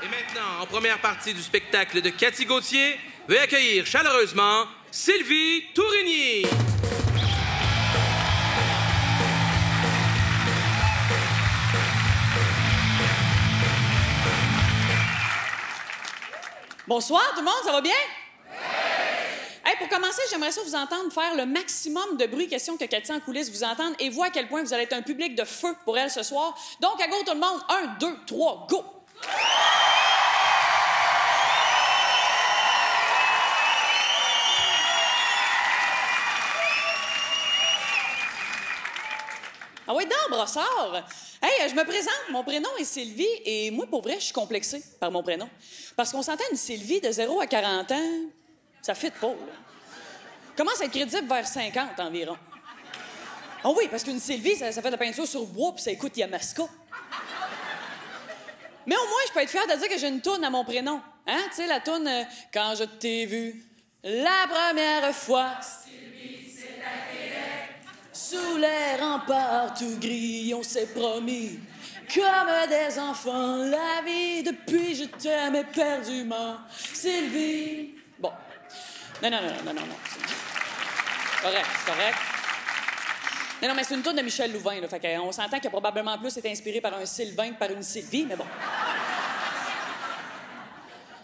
Et maintenant, en première partie du spectacle de Cathy Gauthier, veuillez accueillir chaleureusement Sylvie Tourigny. Bonsoir tout le monde, ça va bien? Oui! Hey, pour commencer, j'aimerais ça vous entendre faire le maximum de bruit, question que Cathy en coulisses vous entende, et voit à quel point vous allez être un public de feu pour elle ce soir. Donc, à go tout le monde, 1, 2, 3, go! Ah oui, donc, brossard! Hey, je me présente, mon prénom est Sylvie, et moi, pour vrai, je suis complexée par mon prénom. Parce qu'on s'entend une Sylvie de 0 à 40 ans, ça fit pas, là. Commence à être crédible vers 50 environ. Ah oui, parce qu'une Sylvie, ça fait de la peinture sur bois, puis ça écoute Yamaska. Mais au moins, je peux être fière de dire que j'ai une toune à mon prénom. Hein? Tu sais, la toune « Quand je t'ai vu la première fois ». Sous les remparts tout gris, on s'est promis, comme des enfants, la vie depuis je t'aime éperdument. Sylvie. Bon. Non. C'est correct. Non, mais c'est une toune de Michel Louvain, là. Fait qu'on s'entend qu'il a probablement plus été inspiré par un Sylvain que par une Sylvie, mais bon.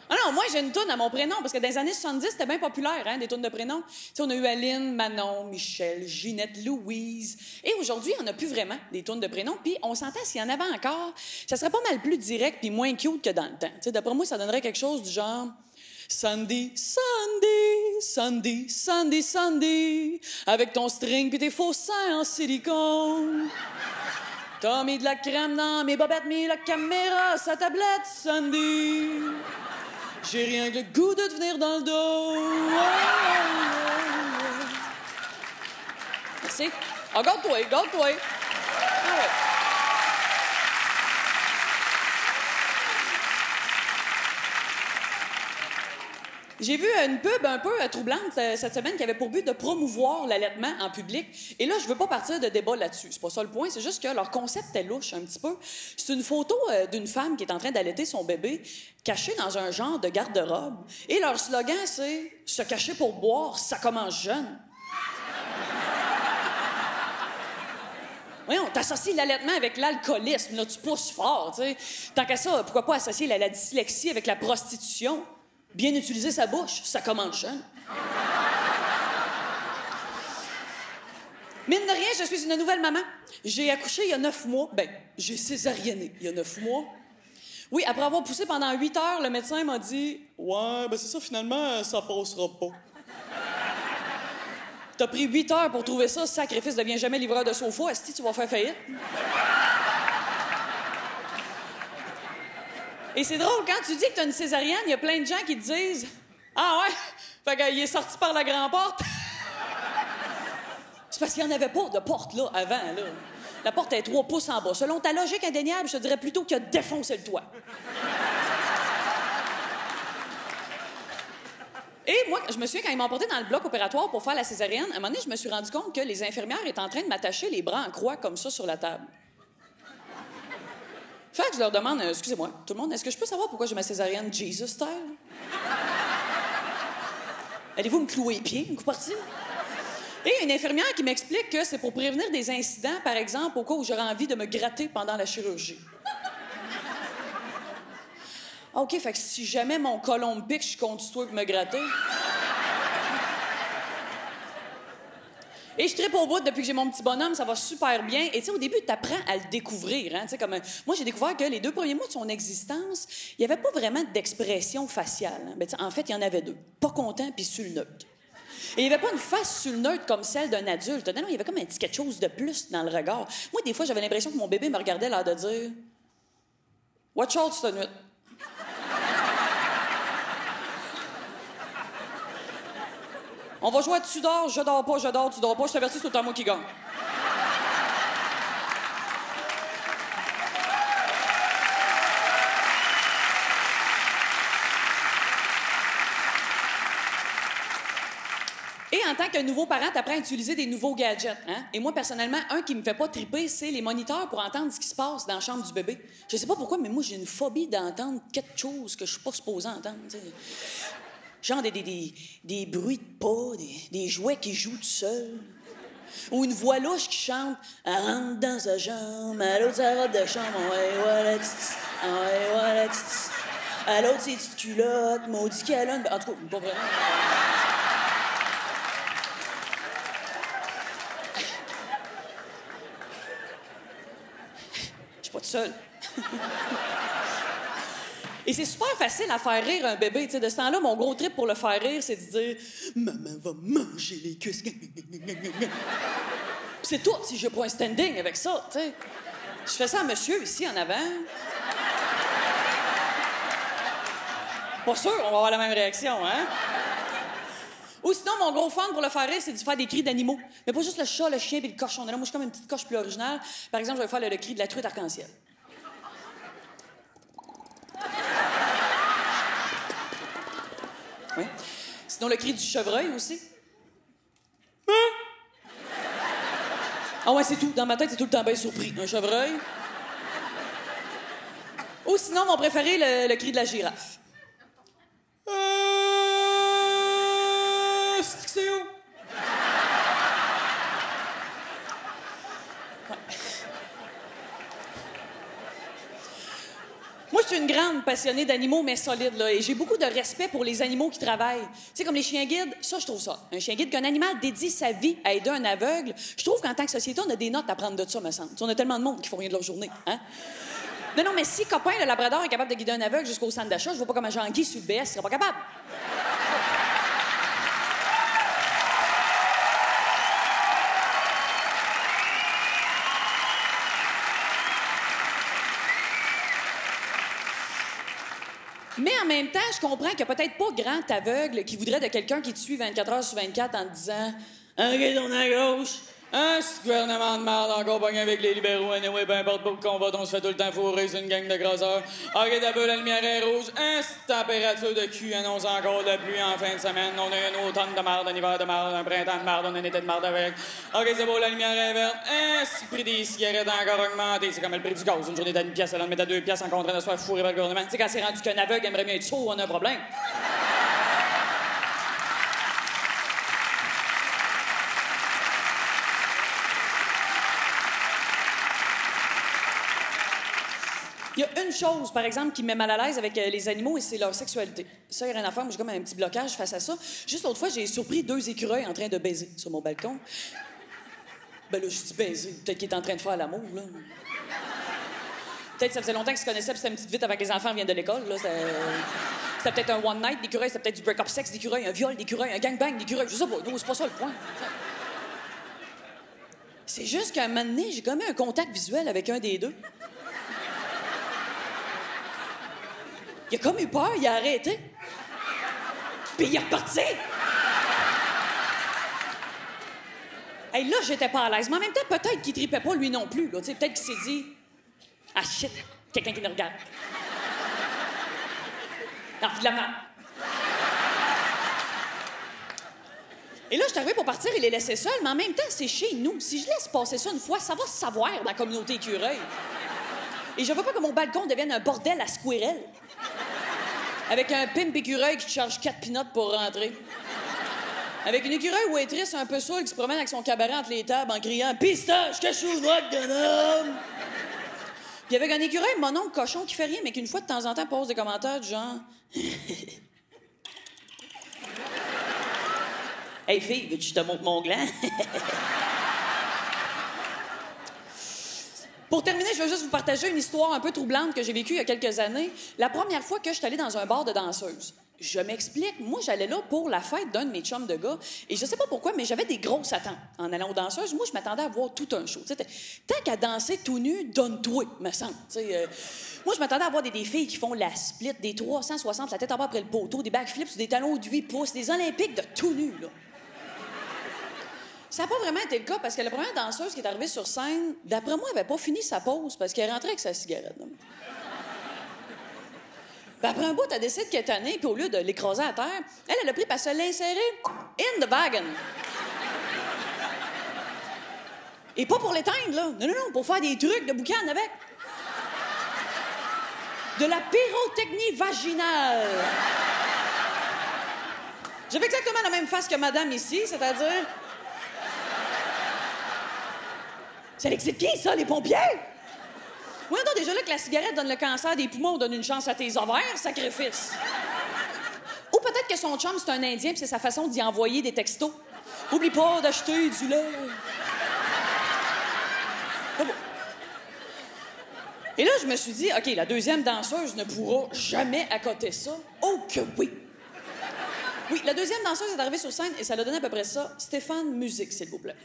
Ah non, moi, j'ai une toune à mon prénom, parce que dans les années 70, c'était bien populaire, hein, des tounes de prénoms. Tu sais, on a eu Aline, Manon, Michel, Ginette, Louise. Et aujourd'hui, on n'a plus vraiment des tounes de prénoms. Puis on s'entend, s'il y en avait encore, ça serait pas mal plus direct puis moins cute que dans le temps. Tu sais, d'après moi, ça donnerait quelque chose du genre... Sandy, avec ton string puis tes faux seins en silicone. T'as mis de la crème dans mes bobettes, mis la caméra, sa tablette, Sandy. J'ai rien que le goût de te venir dans le dos. Merci. Ah, garde-toi. Ah ouais. J'ai vu une pub un peu troublante cette semaine qui avait pour but de promouvoir l'allaitement en public. Et là, je veux pas partir de débat là-dessus. C'est pas ça le point. C'est juste que leur concept est louche un petit peu. C'est une photo d'une femme qui est en train d'allaiter son bébé cachée dans un genre de garde-robe. Et leur slogan, c'est « Se cacher pour boire, ça commence jeune ». Voyons, t'associes l'allaitement avec l'alcoolisme. Là, tu pousses fort, tu sais. Tant qu'à ça, pourquoi pas associer la dyslexie avec la prostitution? Bien utiliser sa bouche, ça commence jeune. Mine de rien, je suis une nouvelle maman. J'ai accouché il y a 9 mois. Ben, j'ai césarienné il y a 9 mois. Oui, après avoir poussé pendant 8 heures, le médecin m'a dit « Ouais, ben c'est ça, finalement, ça passera pas. » T'as pris 8 heures pour trouver ça, sacrifice devient jamais livreur de sofa, est-ce que tu vas faire faillite? Et c'est drôle, quand tu dis que t'as une césarienne, il y a plein de gens qui te disent « Ah ouais? Fait qu'il est sorti par la grande porte. » C'est parce qu'il n'y en avait pas de porte, là, avant, là. La porte est 3 pouces en bas. Selon ta logique indéniable, je te dirais plutôt qu'il a défoncé le toit. Et moi, je me souviens, quand ils m'ont porté dans le bloc opératoire pour faire la césarienne, à un moment donné, je me suis rendu compte que les infirmières étaient en train de m'attacher les bras en croix comme ça sur la table. Fait que je leur demande, excusez-moi, tout le monde, est-ce que je peux savoir pourquoi j'ai ma césarienne Jesus style? Allez-vous me clouer les pieds, un coup parti? Et une infirmière qui m'explique que c'est pour prévenir des incidents, par exemple, au cas où j'aurais envie de me gratter pendant la chirurgie. OK, fait que si jamais mon colon me pique, je compte sur toi pour me gratter. Et je tripe au bout depuis que j'ai mon petit bonhomme, ça va super bien. Et tu sais, au début, tu apprends à le découvrir. Hein? Tu sais, comme, moi, j'ai découvert que les 2 premiers mois de son existence, il n'y avait pas vraiment d'expression faciale. Hein? Ben, en fait, il y en avait 2. Pas content puis sur le neutre. Et il n'y avait pas une face sur le neutre comme celle d'un adulte. Non, il y avait comme un petit quelque chose de plus dans le regard. Moi, des fois, j'avais l'impression que mon bébé me regardait l'air de dire « Watch out cette nuit. » On va jouer à tu dors, je dors pas, je dors, tu dors pas. Je t'avertis, c'est tout le temps moi qui gagne. Et en tant que nouveau parent, t'apprends à utiliser des nouveaux gadgets. Hein? Et moi, personnellement, un qui me fait pas triper, c'est les moniteurs pour entendre ce qui se passe dans la chambre du bébé. Je sais pas pourquoi, mais moi, j'ai une phobie d'entendre quelque chose que je suis pas supposé entendre. T'sais. Genre des bruits de pas, des jouets qui jouent tout seuls. Ou une voix louche qui chante « Elle rentre dans sa chambre, à l'autre sa robe de chambre, ouais, voilà, titi, ouais, voilà, titi. À l'autre, ses petites culottes, maudit qu'elle a... » En tout cas, pas vraiment. Je suis pas toute seule. Et c'est super facile à faire rire un bébé. T'sais, de ce temps-là, mon gros trip pour le faire rire, c'est de dire « Maman va manger les cuisses. » Puis c'est tout, si j'ai pas un standing avec ça, tu sais. Je fais ça à monsieur, ici, en avant. Pas sûr, on va avoir la même réaction, hein? Ou sinon, mon gros fun pour le faire rire, c'est de faire des cris d'animaux. Mais pas juste le chat, le chien puis le cochon. Là, moi, je suis comme une petite coche plus originale. Par exemple, je vais faire le cri de la truite arc-en-ciel. Oui. Sinon, le cri du chevreuil aussi. Ah ouais, c'est tout. Dans ma tête, c'est tout le temps bien surpris. Un chevreuil. Ou sinon, mon préféré, le cri de la girafe. C'est où? Ouais. Moi, je suis une grande passionnée d'animaux, mais solides, là, et j'ai beaucoup de respect pour les animaux qui travaillent. Tu sais, comme les chiens guides, ça, je trouve ça. Un chien guide, qu'un animal dédie sa vie à aider un aveugle, je trouve qu'en tant que société, on a des notes à prendre de ça, me semble. On a tellement de monde qui font rien de leur journée, hein? Non, mais si Copain, le labrador, est capable de guider un aveugle jusqu'au centre d'achat, je vois pas comment Jean-Guy sur le BS serait pas capable. Mais en même temps, je comprends qu'il n'y a peut-être pas grand aveugle qui voudrait de quelqu'un qui te suit 24 heures sur 24 en te disant « OK, tourne à gauche. Hein, ce gouvernement de merde encore pogné avec les libéraux. Anyway, peu importe où qu'on va, on se fait tout le temps fourrer sur une gang de grosseurs. OK, d'abord, la lumière est rouge. Hein, cette température de cul annonce encore de la pluie en fin de semaine. On a un automne de merde, un hiver de merde, un printemps de merde, on a un été de merde avec. OK, c'est beau, la lumière est verte. Hein, si le prix des cigarettes a encore augmenté, c'est comme le prix du gaz. Une journée d'à 1 pièce, elle en met à 2 pièces en train de se faire fourrer par le gouvernement. Tu sais, quand c'est rendu qu'un aveugle aimerait mieux être sourd, on a un problème. Il y a une chose, par exemple, qui me met mal à l'aise avec les animaux, et c'est leur sexualité. Ça, il n'y a rien à faire. Moi, j'ai comme un petit blocage face à ça. Juste l'autre fois, j'ai surpris 2 écureuils en train de baiser sur mon balcon. Ben là, je dis baiser. Peut-être qu'ils étaient en train de faire l'amour, là. Peut-être que ça faisait longtemps qu'ils se connaissaient, puis c'était une petite vite avant que les enfants viennent de l'école, là. C'était peut-être un one night d'écureuil, c'était peut-être du break-up sex d'écureuil, un viol d'écureuil, un gangbang d'écureuil. Je sais pas, non, c'est pas ça le point. C'est juste qu'à un moment donné, j'ai comme eu un contact visuel avec un des deux. Il a comme eu peur, il a arrêté. Puis il est reparti. Hey, là, j'étais pas à l'aise. Mais en même temps, peut-être qu'il tripait pas, lui non plus. Peut-être qu'il s'est dit « Ah, shit, quelqu'un qui nous regarde. » Non, de la merde. Et là, je suis arrivée pour partir et les laisser seuls, mais en même temps, c'est chez nous. Si je laisse passer ça une fois, ça va se savoir dans la communauté écureuil. Et je veux pas que mon balcon devienne un bordel à squirrel. Avec un pimp écureuil qui te charge 4 peanuts pour rentrer. Avec une écureuil waitress un peu saoule qui se promène avec son cabaret entre les tables en criant « Pistache, cachou, noix de gnome! » Puis avec un écureuil mononcle cochon qui fait rien, mais qui une fois de temps en temps pose des commentaires du genre « Hey fille, veux-tu que je te montre mon gland? » Pour terminer, je veux juste vous partager une histoire un peu troublante que j'ai vécue il y a quelques années. La première fois que je suis allée dans un bar de danseuses. Je m'explique, moi, j'allais là pour la fête d'un de mes chums de gars, et je sais pas pourquoi, mais j'avais des grosses attentes en allant aux danseuses. Moi, je m'attendais à voir tout un show. T'sais, tant qu'à danser tout nu, donne-toi, me semble. Moi, je m'attendais à voir des filles qui font la split, des 360, la tête en bas après le poteau, des backflips sur des talons de 8 pouces, des olympiques de tout nu, là. Ça n'a pas vraiment été le cas, parce que la première danseuse qui est arrivée sur scène, d'après moi, elle n'avait pas fini sa pause parce qu'elle rentrait avec sa cigarette. Ben, après un bout, elle décide qu'elle est tannée, puis au lieu de l'écraser à terre, elle a pris pour se l'insérer in the wagon. Et pas pour l'éteindre, là. Non, non, non, pour faire des trucs de boucan avec. De la pyrotechnie vaginale. J'avais exactement la même face que madame ici, c'est-à-dire... Ça l'excite qui, ça, les pompiers? Oui, non, déjà là que la cigarette donne le cancer des poumons, donne une chance à tes ovaires, sacrifice. Ou peut-être que son chum, c'est un Indien, puis c'est sa façon d'y envoyer des textos. Oublie pas d'acheter du lait. Pas beau. Et là, je me suis dit, OK, la deuxième danseuse ne pourra jamais accoter ça. Oh que oui! Oui, la deuxième danseuse est arrivée sur scène et ça a donné à peu près ça. Stéphane, musique, s'il vous plaît.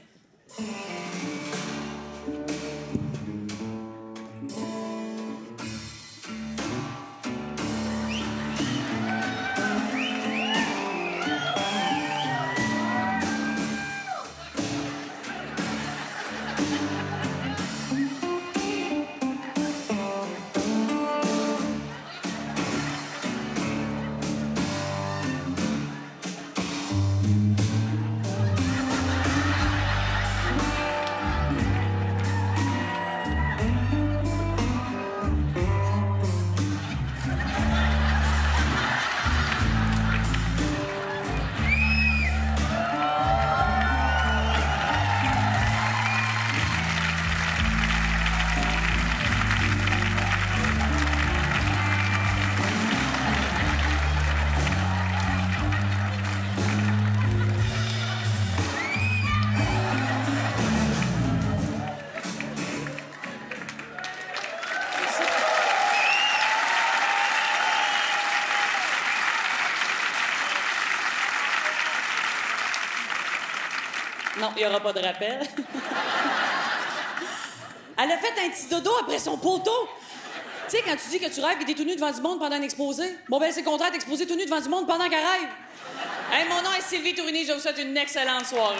Non, il n'y aura pas de rappel. Elle a fait un petit dodo après son poteau. Tu sais, quand tu dis que tu rêves que t'es tout nu devant du monde pendant un exposé, bon, ben, c'est le contraire d'exposer tout nu devant du monde pendant qu'elle rêve. Hey, mon nom est Sylvie Tourigny, je vous souhaite une excellente soirée.